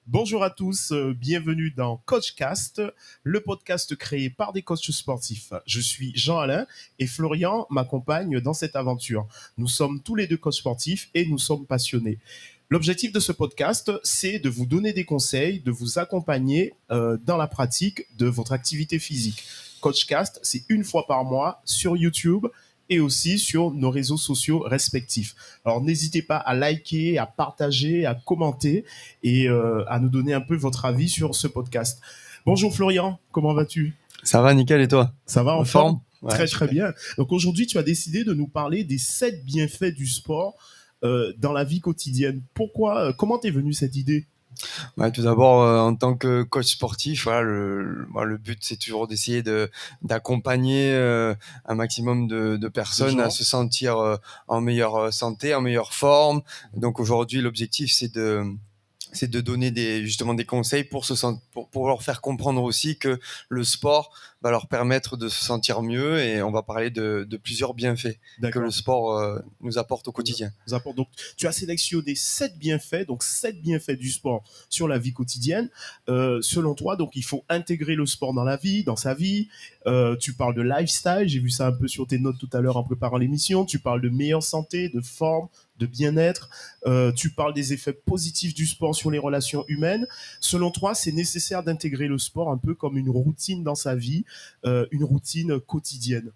Bonjour à tous, bienvenue dans Coachcast, le podcast créé par des coachs sportifs. Je suis Jean-Alain et Florian m'accompagne dans cette aventure. Nous sommes tous les deux coachs sportifs et nous sommes passionnés. L'objectif de ce podcast, c'est de vous donner des conseils, de vous accompagner dans la pratique de votre activité physique. Coachcast, c'est une fois par mois sur YouTube et aussi sur nos réseaux sociaux respectifs. Alors, n'hésitez pas à liker, à partager, à commenter et à nous donner un peu votre avis sur ce podcast. Bonjour Florian, comment vas-tu ? Ça va, nickel, et toi ? Ça va en forme ? Ouais, Très bien. Donc aujourd'hui, tu as décidé de nous parler des 7 bienfaits du sport dans la vie quotidienne. Pourquoi ? Comment t'es venue cette idée ? Ouais, tout d'abord, en tant que coach sportif, voilà, le but c'est toujours d'essayer d'accompagner un maximum de personnes à se sentir en meilleure santé, en meilleure forme. Donc aujourd'hui, l'objectif c'est de donner justement des conseils pour leur faire comprendre aussi que le sport va leur permettre de se sentir mieux, et on va parler de plusieurs bienfaits que le sport nous apporte au quotidien. Donc, tu as sélectionné 7 bienfaits, donc 7 bienfaits du sport sur la vie quotidienne. Selon toi, donc, il faut intégrer le sport dans sa vie. Tu parles de lifestyle, j'ai vu ça un peu sur tes notes tout à l'heure en préparant l'émission. Tu parles de meilleure santé, de forme, de bien-être. Tu parles des effets positifs du sport sur les relations humaines. Selon toi, c'est nécessaire d'intégrer le sport un peu comme une routine dans sa vie, une routine quotidienne.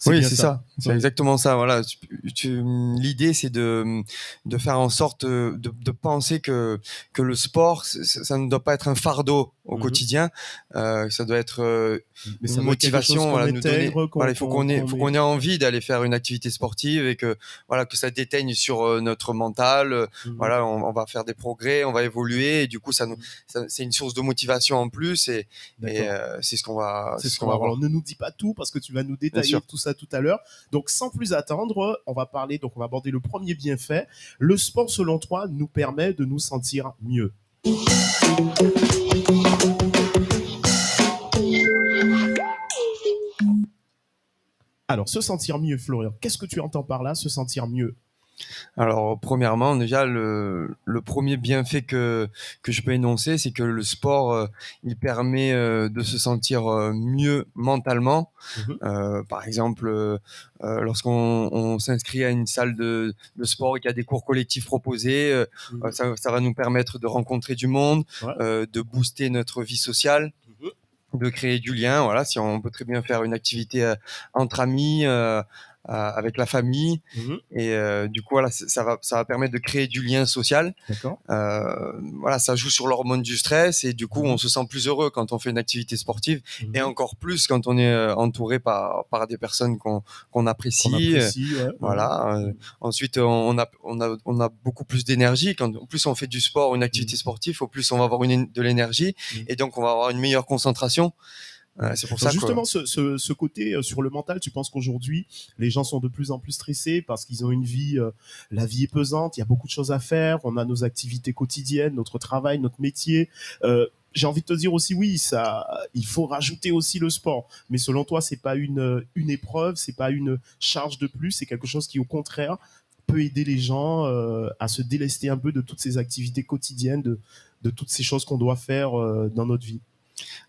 Oui, c'est ça. C'est exactement ça. Voilà. L'idée, c'est de faire en sorte de penser que le sport, ça ne doit pas être un fardeau au quotidien. Ça doit être une motivation. Voilà, nous donner. Voilà, il faut qu'on ait envie d'aller faire une activité sportive, et que ça déteigne sur notre mental. Voilà, on va faire des progrès, on va évoluer, et du coup, c'est une source de motivation en plus, et c'est ce qu'on va. C'est ce qu'on va voir. Alors, ne nous dis pas tout, parce que tu vas nous détailler tout ça tout à l'heure. Donc, sans plus attendre, on va aborder le premier bienfait. Le sport, selon toi, nous permet de nous sentir mieux. Alors, se sentir mieux, Florian, qu'est-ce que tu entends par là, se sentir mieux ? Alors, premièrement, déjà, le premier bienfait que je peux énoncer, c'est que le sport, il permet de se sentir mieux mentalement. Par exemple, lorsqu'on s'inscrit à une salle de sport et qu'il y a des cours collectifs proposés, ça va nous permettre de rencontrer du monde, de booster notre vie sociale, de créer du lien. Voilà, si on peut très bien faire une activité entre amis, avec la famille, et du coup voilà, ça va permettre de créer du lien social. D'accord. Voilà, ça joue sur l'hormone du stress, et du coup on se sent plus heureux quand on fait une activité sportive, et encore plus quand on est entouré par des personnes qu'on apprécie. Voilà. Ensuite, on a beaucoup plus d'énergie. Quand en plus on fait du sport, une activité sportive, au plus on va avoir de l'énergie, et donc on va avoir une meilleure concentration. C'est pour ça justement, ce côté sur le mental, tu penses qu'aujourd'hui, les gens sont de plus en plus stressés parce qu'ils ont une vie, la vie est pesante, il y a beaucoup de choses à faire, on a nos activités quotidiennes, notre travail, notre métier. J'ai envie de te dire aussi, oui, il faut rajouter aussi le sport. Mais selon toi, c'est pas une épreuve, c'est pas une charge de plus, c'est quelque chose qui, au contraire, peut aider les gens à se délester un peu de toutes ces activités quotidiennes, de toutes ces choses qu'on doit faire dans notre vie.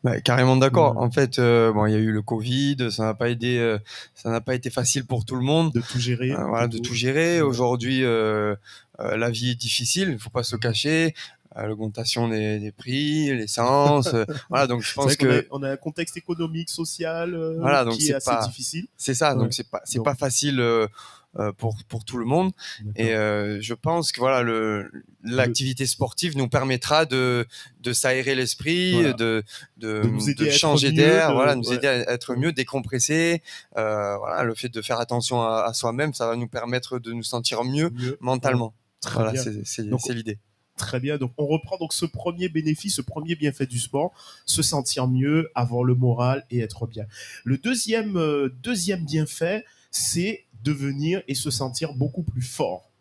Ouais, carrément d'accord. En fait, il y a eu le Covid, ça n'a pas été facile pour tout le monde de tout gérer. Tout gérer. Aujourd'hui, la vie est difficile, il faut pas se cacher. L'augmentation des prix, l'essence, voilà. Donc je pense on a un contexte économique, social, donc qui est assez difficile. C'est ça. Donc c'est pas facile pour tout le monde. Et je pense que l'activité sportive nous permettra de s'aérer l'esprit, de changer d'air, nous aider à être mieux, décompresser. Le fait de faire attention à soi-même, ça va nous permettre de nous sentir mieux mentalement. Voilà, c'est l'idée. Très bien. Donc, on reprend ce premier bénéfice, ce premier bienfait du sport, se sentir mieux, avoir le moral et être bien. Le deuxième bienfait, c'est devenir et se sentir beaucoup plus fort.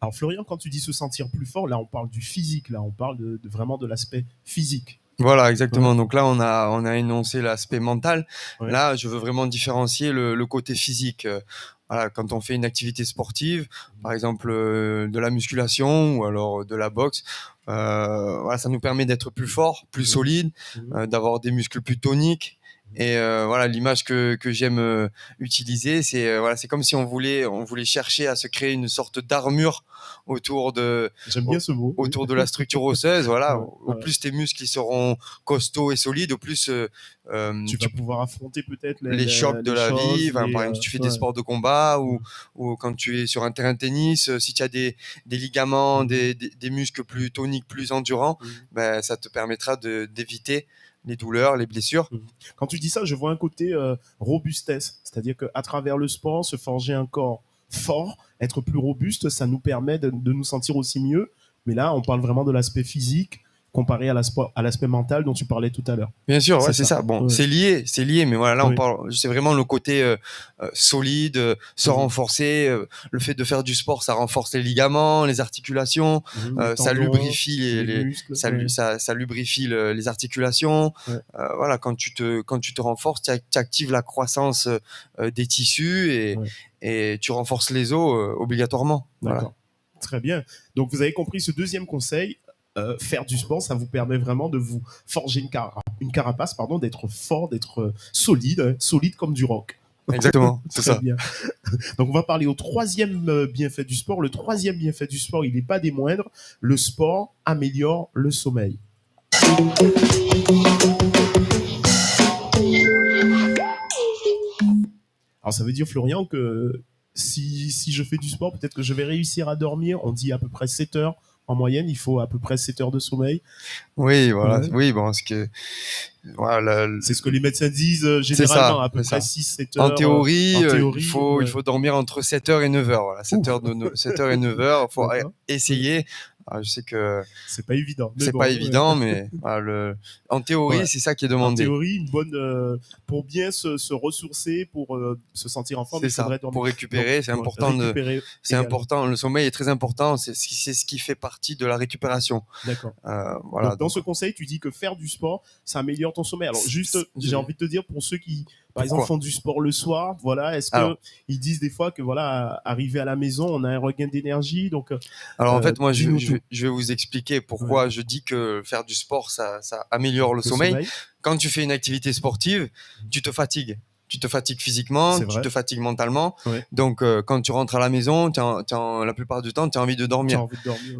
Alors Florian, quand tu dis se sentir plus fort, là on parle du physique, là on parle vraiment de l'aspect physique. Voilà, exactement. Donc là, on a énoncé l'aspect mental. Ouais. Là, je veux vraiment différencier le côté physique. Voilà, quand on fait une activité sportive, par exemple de la musculation ou alors de la boxe, voilà, ça nous permet d'être plus fort, plus solide, d'avoir des muscles plus toniques. Et voilà, l'image que j'aime utiliser, c'est voilà, c'est comme si on voulait chercher à se créer une sorte d'armure autour de J'aime bien ce mot. autour de la structure osseuse. Voilà, Ouais, au plus tes muscles ils seront costauds et solides, au plus tu vas pouvoir affronter peut-être les chocs de la vie. Par exemple, si tu fais des ouais. sports de combat ou quand tu es sur un terrain de tennis, si tu as des ligaments, des muscles plus toniques, plus endurants, ben, ça te permettra d'éviter les douleurs, les blessures. Quand tu dis ça, je vois un côté robustesse, c'est-à-dire qu'à travers le sport, se forger un corps fort, être plus robuste, ça nous permet de nous sentir aussi mieux. Mais là, on parle vraiment de l'aspect physique comparé à l'aspect mental dont tu parlais tout à l'heure. Bien sûr, ouais, c'est ça. Bon, ouais. c'est lié, mais voilà, là, on parle, c'est vraiment le côté solide, se renforcer. Le fait de faire du sport, ça renforce les ligaments, les articulations, ça lubrifie les muscles, ça lubrifie les articulations. Voilà, quand tu te renforces, tu actives la croissance des tissus et tu renforces les os obligatoirement. D'accord. Voilà. Très bien. Donc, vous avez compris ce deuxième conseil. Faire du sport, ça vous permet vraiment de vous forger une carapace, pardon, d'être fort, d'être solide comme du roc. Exactement, c'est ça. Bien. Donc on va parler au troisième bienfait du sport. Le troisième bienfait du sport, il n'est pas des moindres. Le sport améliore le sommeil. Alors ça veut dire, Florian, que si je fais du sport, peut-être que je vais réussir à dormir. On dit à peu près 7 heures. En moyenne, il faut à peu près 7 heures de sommeil. Oui, voilà. Ouais. Oui, bon, voilà, c'est ce que les médecins disent généralement, à peu près 6-7 heures. En théorie, il faut dormir entre 7 heures et 9 heures. Voilà. 7 heures et 9 heures. Il faut essayer. Alors, je sais que c'est pas évident. C'est pas évident, mais voilà, en théorie, c'est ça qui est demandé. En théorie, une bonne pour bien se ressourcer, pour se sentir en forme, il faudrait dormir. Pour récupérer, c'est important. C'est important. Le sommeil est très important. C'est ce qui fait partie de la récupération. D'accord. Voilà. Donc, dans ce conseil, tu dis que faire du sport, ça améliore ton sommeil. Alors, juste, j'ai envie de te dire, pour ceux qui, par exemple, font du sport le soir, voilà, est-ce qu'ils disent des fois que, voilà, arrivé à la maison, on a un regain d'énergie, donc. Alors, en fait, moi, je vais vous expliquer pourquoi je dis que faire du sport, ça améliore le sommeil. Quand tu fais une activité sportive, tu te fatigues. Tu te fatigues physiquement, tu te fatigues mentalement. Donc, quand tu rentres à la maison, la plupart du temps, tu as envie de dormir.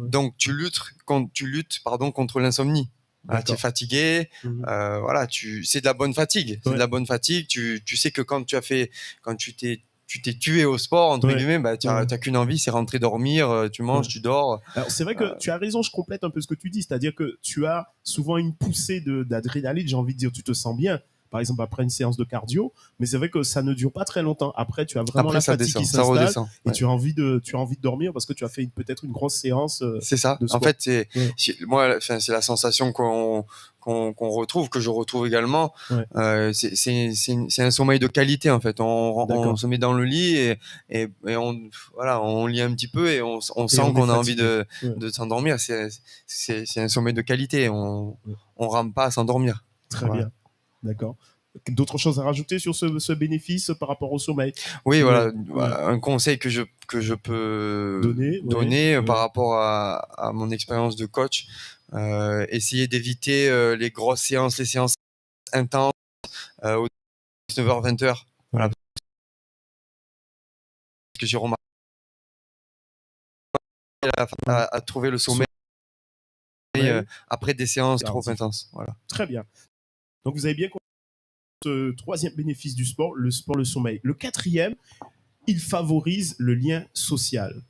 Donc, tu luttes contre l'insomnie. Voilà, tu es fatigué, voilà, c'est de la bonne fatigue. C'est de la bonne fatigue. Tu sais que quand tu t'es tué au sport, entre guillemets, bah, tu n'as qu'une envie, c'est rentrer dormir, tu manges, tu dors. Alors, c'est vrai que tu as raison, je complète un peu ce que tu dis, c'est-à-dire que tu as souvent une poussée d'adrénaline, j'ai envie de dire, tu te sens bien, par exemple après une séance de cardio, mais c'est vrai que ça ne dure pas très longtemps. Après, tu as vraiment la fatigue qui s'installe et tu as envie de dormir parce que tu as fait peut-être une grosse séance. C'est ça. En fait, moi, c'est la sensation qu'on retrouve, que je retrouve également. C'est un sommeil de qualité, en fait. On se met dans le lit et on lit un petit peu et on sent qu'on a envie de s'endormir. C'est un sommeil de qualité. On rame pas à s'endormir. Très bien. D'accord. D'autres choses à rajouter sur ce bénéfice par rapport au sommeil? Oui, voilà, un conseil que je peux donner par rapport à mon expérience de coach. Essayer d'éviter les grosses séances, les séances intenses aux 19h, 20h. Voilà. Parce que j'ai remarqué à trouver le sommeil après des séances trop intenses. Voilà. Très bien. Donc, vous avez bien compris ce troisième bénéfice du sport, le sommeil. Le quatrième, il favorise le lien social.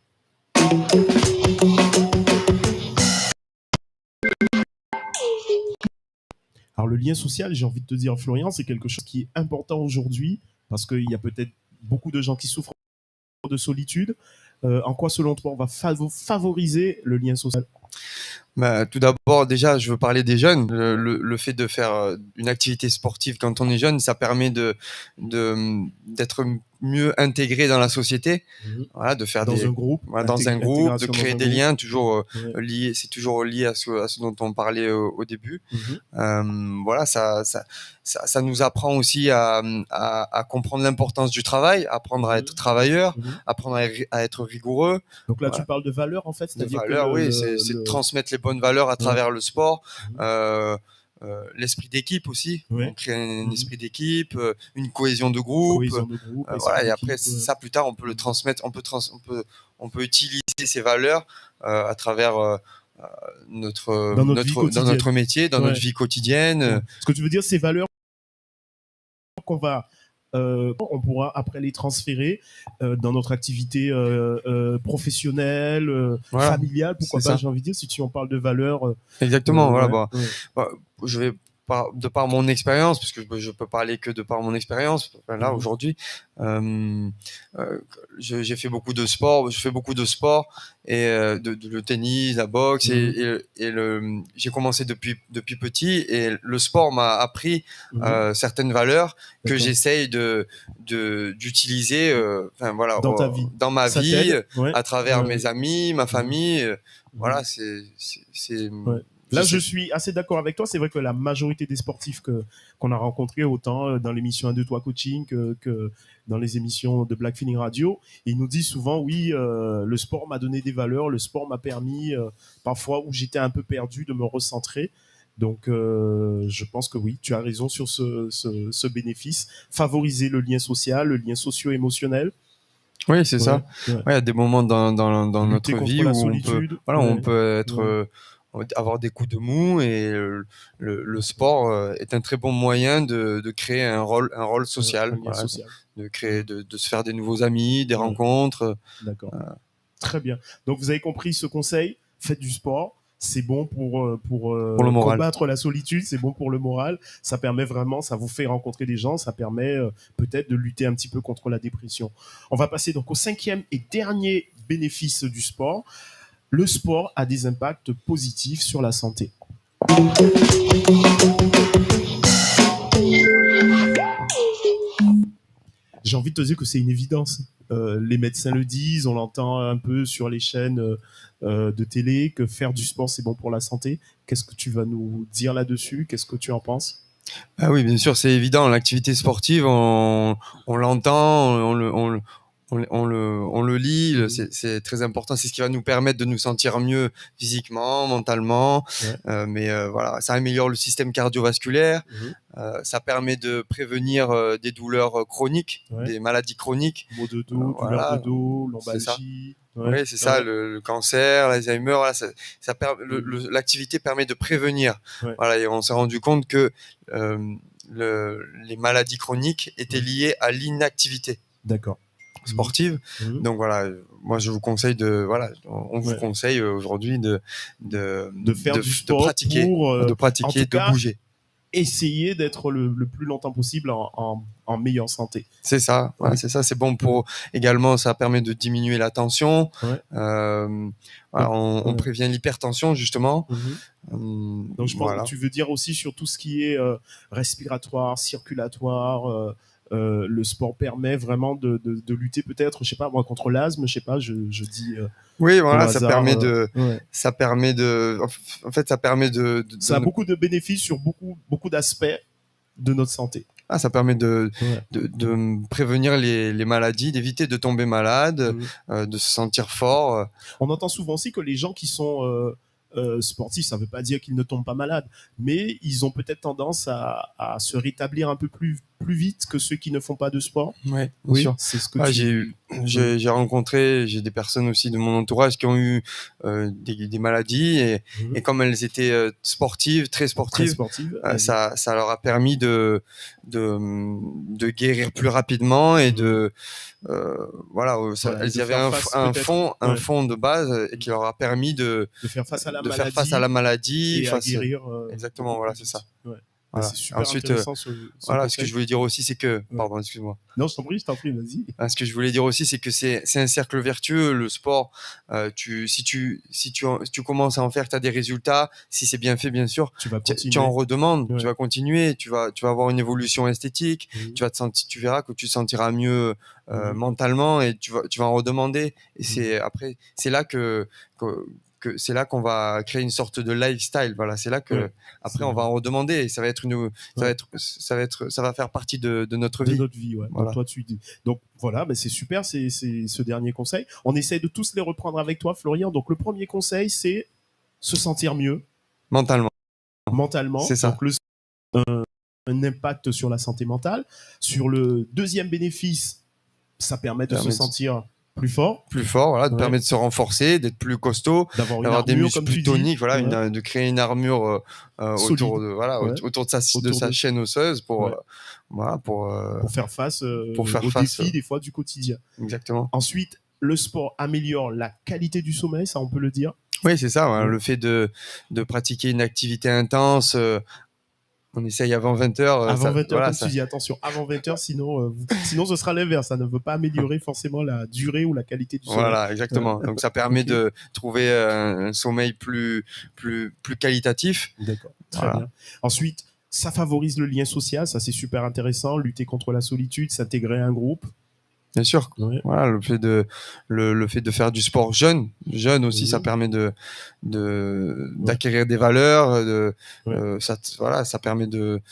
Alors, le lien social, j'ai envie de te dire, Florian, c'est quelque chose qui est important aujourd'hui parce qu'il y a peut-être beaucoup de gens qui souffrent de solitude. En quoi, selon toi, on va favoriser le lien social? Tout d'abord, déjà, je veux parler des jeunes. Le fait de faire une activité sportive quand on est jeune, ça permet d'être mieux intégrer dans la société, voilà, de faire dans un groupe, de créer des liens, toujours liés, c'est toujours lié à ce dont on parlait au début. Voilà, ça nous apprend aussi à comprendre l'importance du travail, apprendre à être travailleur, apprendre à être rigoureux. Donc là, tu parles de valeurs en fait, c'est-à-dire valeurs, c'est de transmettre les bonnes valeurs à travers le sport. L'esprit d'équipe aussi, on crée un esprit d'équipe, une cohésion de groupe, voilà, et après ça plus tard on peut le transmettre, on peut utiliser ces valeurs à travers dans notre métier, dans notre vie quotidienne. Ce que tu veux dire, ces valeurs qu'on va on pourra après les transférer dans notre activité professionnelle, familiale, pourquoi pas, j'ai envie de dire, si on parle de valeurs. Exactement, voilà. Je vais de par mon expérience, parce que je peux parler que de par mon expérience, là aujourd'hui, j'ai fait beaucoup de sport, je fais beaucoup de sport et le tennis, la boxe et j'ai commencé depuis petit et le sport m'a appris certaines valeurs que j'essaye d'utiliser voilà, dans ma vie, à travers mes amis, ma famille, voilà, c'est Là, je suis assez d'accord avec toi. C'est vrai que la majorité des sportifs qu'on a rencontrés, autant dans l'émission 1, 2, 3 Coaching que dans les émissions de Black Feeling Radio, ils nous disent souvent, oui, le sport m'a donné des valeurs, le sport m'a permis, parfois où j'étais un peu perdu, de me recentrer. Donc, je pense que oui, tu as raison sur ce bénéfice. Favoriser le lien social, le lien socio-émotionnel. Oui, c'est ça. Il y a des moments dans notre vie où on peut être... avoir des coups de mou et le sport est un très bon moyen de créer un rôle social, de créer, de se faire des nouveaux amis, des rencontres. D'accord. Très bien. Donc vous avez compris ce conseil, faites du sport. C'est bon pour le moral. Combattre la solitude, c'est bon pour le moral. Ça permet vraiment, ça vous fait rencontrer des gens, ça permet peut-être de lutter un petit peu contre la dépression. On va passer donc au 5e et dernier bénéfice du sport. Le sport a des impacts positifs sur la santé. J'ai envie de te dire que c'est une évidence. Les médecins le disent, on l'entend un peu sur les chaînes de télé, que faire du sport, c'est bon pour la santé. Qu'est-ce que tu vas nous dire là-dessus? Qu'est-ce que tu en penses? Ah oui, bien sûr, c'est évident. L'activité sportive, on l'entend, on le lit, c'est très important. C'est ce qui va nous permettre de nous sentir mieux physiquement, mentalement. Mais voilà, ça améliore le système cardiovasculaire. Ça permet de prévenir des douleurs chroniques, des maladies chroniques. Maux de dos, douleurs de dos, lombalgie. Oui, c'est ça, le cancer, l'Alzheimer. Voilà, l'activité permet de prévenir. Voilà, et on s'est rendu compte que les maladies chroniques étaient liées à l'inactivité. D'accord. Sportive. Donc voilà, moi je vous conseille on vous conseille aujourd'hui de faire du sport, pratiquer, de bouger. Essayer d'être le plus longtemps possible en meilleure santé. C'est ça, c'est ça. C'est bon pour également, ça permet de diminuer la tension. On prévient l'hypertension justement. Donc je pense que tu veux dire aussi sur tout ce qui est respiratoire, circulatoire. Le sport permet vraiment de lutter peut-être, je sais pas moi, contre l'asthme, je sais pas, je dis. Oui, voilà, ça permet de. Ça a beaucoup de bénéfices sur beaucoup d'aspects de notre santé. Ah, ça permet de prévenir les maladies, d'éviter de tomber malade, de se sentir fort. On entend souvent aussi que les gens qui sont sportifs, ça ne veut pas dire qu'ils ne tombent pas malades, mais ils ont peut-être tendance à se rétablir un peu plus vite que ceux qui ne font pas de sport. Ouais, bien sûr. C'est ce que j'ai rencontré, j'ai des personnes aussi de mon entourage qui ont eu des maladies et comme elles étaient sportives, très sportives, ça leur a permis de guérir plus rapidement et elles avaient un fond de base et qui leur a permis de faire face à la maladie et à guérir. exactement, voilà, c'est ça. Voilà. C'est super Ensuite, intéressant ce voilà, ce que conseil. je voulais dire aussi, c'est que... Ouais. Pardon, excuse-moi. Non, je t'en prie, vas-y. Ce que je voulais dire aussi, c'est que c'est un cercle vertueux, le sport. Si tu commences à en faire, tu as des résultats. Si c'est bien fait, bien sûr, Tu vas tu continuer. en redemandes, Ouais. tu vas continuer, tu vas avoir une évolution esthétique, tu verras que tu te sentiras mieux mentalement et tu vas en redemander. Et c'est là c'est là qu'on va créer une sorte de lifestyle. Voilà, c'est là que après on va en redemander et ça va faire partie de notre vie. De notre vie, ouais. Voilà. Donc, toi, donc voilà, ben c'est super, c'est ce dernier conseil. On essaie de tous les reprendre avec toi, Florian. Donc le premier conseil, c'est se sentir mieux mentalement. C'est ça. Donc un impact sur la santé mentale. Sur le deuxième bénéfice, ça permet de se sentir plus fort, voilà, permet de se renforcer, d'être plus costaud, d'avoir des muscles plus toniques, voilà, de créer une armure autour de sa chaîne osseuse pour faire face aux défis des fois du quotidien. Exactement. Ensuite, le sport améliore la qualité du sommeil, ça on peut le dire. Oui, c'est ça. Le fait de pratiquer une activité intense. On essaye avant 20h. Avant 20h, comme tu dis, attention, avant 20h, sinon ce sera l'inverse. Ça ne veut pas améliorer forcément la durée ou la qualité du sommeil. Voilà, exactement. Donc ça permet de trouver un sommeil plus qualitatif. D'accord, très bien. Ensuite, ça favorise le lien social, ça c'est super intéressant. Lutter contre la solitude, s'intégrer à un groupe. Bien sûr. Ouais. Voilà, le fait de faire du sport jeune aussi, ça permet d'acquérir des valeurs, ça permet de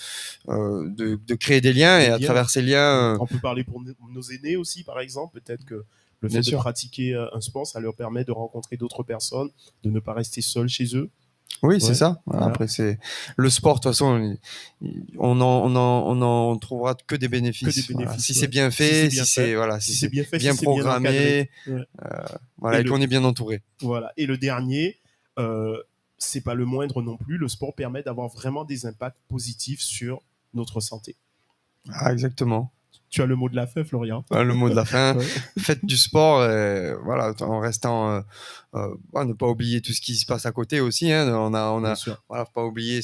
créer des liens et à travers ces liens. On peut parler pour nos aînés aussi, par exemple. Peut-être que le fait de pratiquer un sport, ça leur permet de rencontrer d'autres personnes, de ne pas rester seuls chez eux. Oui, c'est ça. Voilà. Après, c'est le sport. De toute façon, on en trouvera que des bénéfices. Voilà. Si c'est bien fait, si c'est bien programmé, et qu'on est bien entouré. Voilà. Et le dernier, c'est pas le moindre non plus. Le sport permet d'avoir vraiment des impacts positifs sur notre santé. Ah, exactement. Tu as le mot de la fin, Florian. Le mot de la fin. Faites du sport, en restant, ne pas oublier tout ce qui se passe à côté aussi. Hein. Faut pas oublier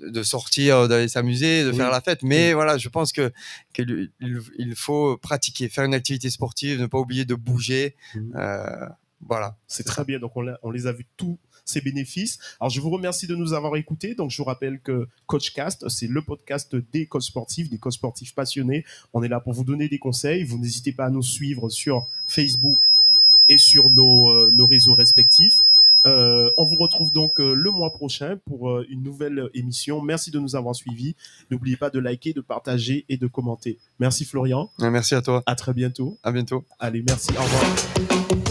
de sortir, d'aller s'amuser, de faire la fête. Mais voilà, je pense qu'il faut pratiquer, faire une activité sportive, ne pas oublier de bouger. Voilà. C'est très bien. Donc on les a vus tous ces bénéfices. Alors je vous remercie de nous avoir écoutés. Donc je vous rappelle que Coachcast, c'est le podcast des coachs sportifs passionnés. On est là pour vous donner des conseils. Vous n'hésitez pas à nous suivre sur Facebook et sur nos réseaux respectifs. On vous retrouve donc le mois prochain pour une nouvelle émission. Merci de nous avoir suivis. N'oubliez pas de liker, de partager et de commenter. Merci Florian. Merci à toi. À très bientôt. À bientôt. Allez, merci. Au revoir.